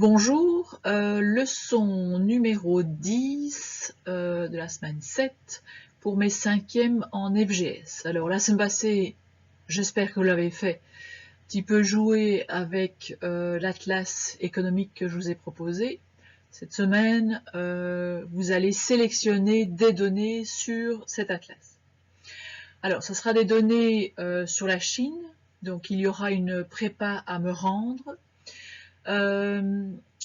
Bonjour, leçon numéro 10 de la semaine 7 pour mes 5e en FGS. Alors la semaine passée, j'espère que vous l'avez fait, un petit peu jouer avec l'atlas économique que je vous ai proposé. Cette semaine, vous allez sélectionner des données sur cet atlas. Alors, ce sera des données sur la Chine, donc il y aura une prépa à me rendre.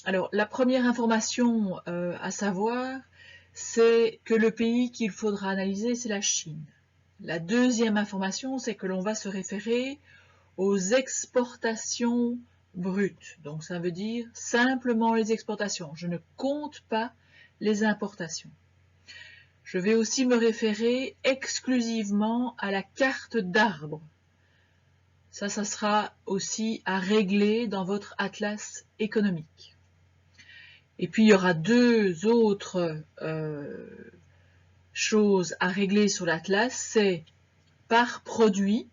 Alors, la première information à savoir, c'est que le pays qu'il faudra analyser, c'est la Chine. La deuxième information, c'est que l'on va se référer aux exportations brutes. Donc, ça veut dire simplement les exportations. Je ne compte pas les importations. Je vais aussi me référer exclusivement à la carte d'arbre. Ça sera aussi à régler dans votre atlas économique. Et puis, il y aura deux autres choses à régler sur l'atlas, c'est par produit.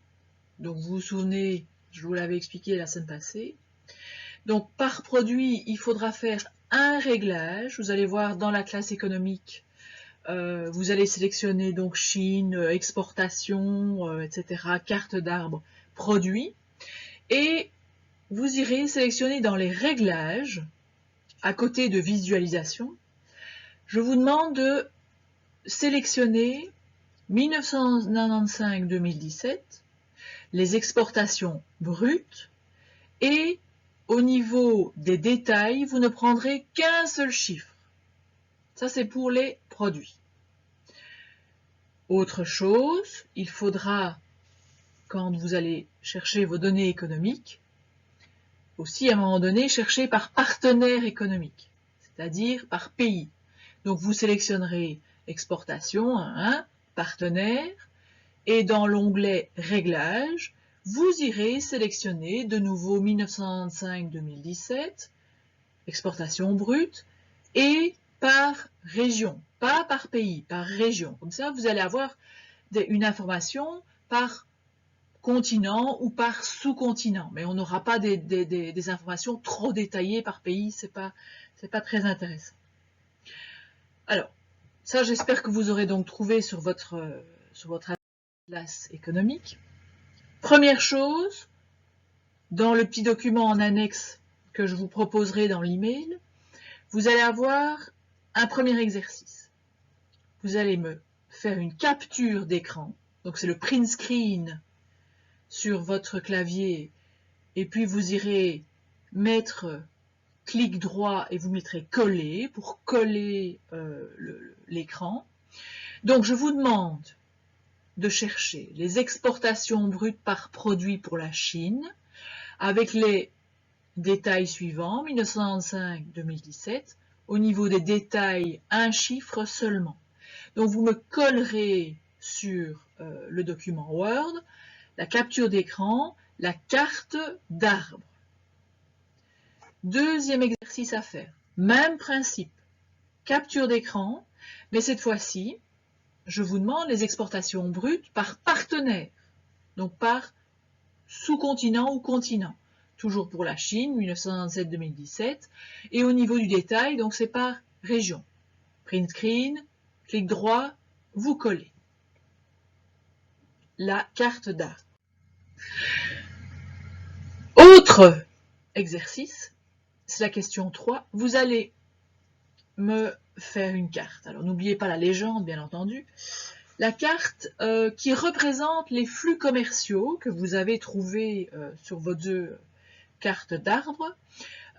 Donc, vous vous souvenez, je vous l'avais expliqué la semaine passée. Donc, par produit, il faudra faire un réglage. Vous allez voir dans l'atlas économique, vous allez sélectionner donc Chine, exportation, etc., carte d'arbre, produit. Et vous irez sélectionner dans les réglages, à côté de visualisation, je vous demande de sélectionner 1995-2017, les exportations brutes, et au niveau des détails, vous ne prendrez qu'un seul chiffre. Ça, c'est pour les produits. Autre chose, il faudra, quand vous allez chercher vos données économiques, aussi à un moment donné, chercher par partenaire économique, c'est-à-dire par pays. Donc vous sélectionnerez exportation, partenaire, et dans l'onglet réglages, vous irez sélectionner de nouveau 1995-2017, exportation brute, et par région, pas par pays, par région. Comme ça, vous allez avoir une information par continent ou par sous-continent, mais on n'aura pas des informations trop détaillées par pays, c'est pas très intéressant. Alors, ça, j'espère que vous aurez donc trouvé sur votre atlas économique. Première chose, dans le petit document en annexe que je vous proposerai dans l'email, vous allez avoir un premier exercice. Vous allez me faire une capture d'écran, donc c'est le print screen sur votre clavier, et puis vous irez mettre clic droit et vous mettrez coller pour coller l'écran. Donc je vous demande de chercher les exportations brutes par produit pour la Chine avec les détails suivants, 1995-2017, au niveau des détails, un chiffre seulement. Donc vous me collerez sur le document Word la capture d'écran, la carte d'arbre. Deuxième exercice à faire, même principe, capture d'écran, mais cette fois-ci, je vous demande les exportations brutes par partenaire, donc par sous-continent ou continent. Toujours pour la Chine, 1997-2017, et au niveau du détail, donc c'est par région. Print screen, clic droit, vous collez la carte d'arbre. Autre exercice, c'est la question 3. Vous allez me faire une carte. Alors n'oubliez pas la légende, bien entendu. La carte qui représente les flux commerciaux que vous avez trouvés sur vos deux cartes d'arbre.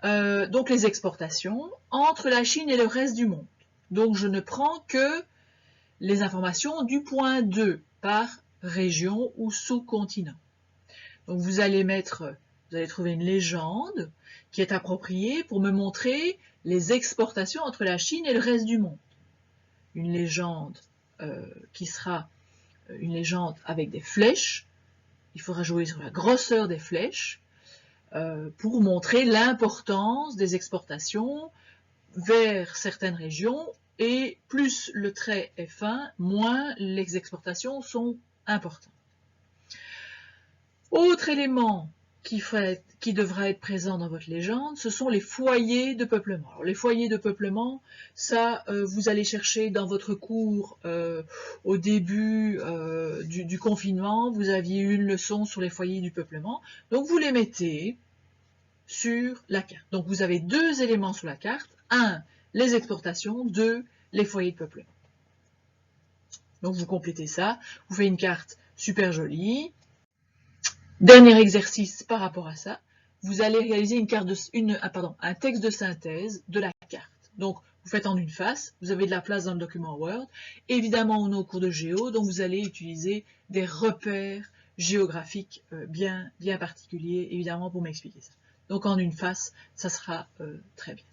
Donc les exportations entre la Chine et le reste du monde. Donc je ne prends que les informations du point 2 par région ou sous-continent. Donc vous allez trouver une légende qui est appropriée pour me montrer les exportations entre la Chine et le reste du monde. Une légende qui sera une légende avec des flèches. Il faudra jouer sur la grosseur des flèches pour montrer l'importance des exportations vers certaines régions, et plus le trait est fin, moins les exportations sont importantes. Autre élément qui devra être présent dans votre légende, ce sont les foyers de peuplement. Alors, les foyers de peuplement, ça, vous allez chercher dans votre cours au début du confinement, vous aviez eu une leçon sur les foyers du peuplement, donc vous les mettez sur la carte. Donc vous avez deux éléments sur la carte, un, les exportations, deux, les foyers de peuplement. Donc vous complétez ça, vous faites une carte super jolie. Dernier exercice par rapport à ça, vous allez réaliser un texte de synthèse de la carte. Donc vous faites en une face, vous avez de la place dans le document Word. Évidemment, on est au cours de géo, donc vous allez utiliser des repères géographiques bien particuliers, évidemment, pour m'expliquer ça. Donc en une face, ça sera très bien.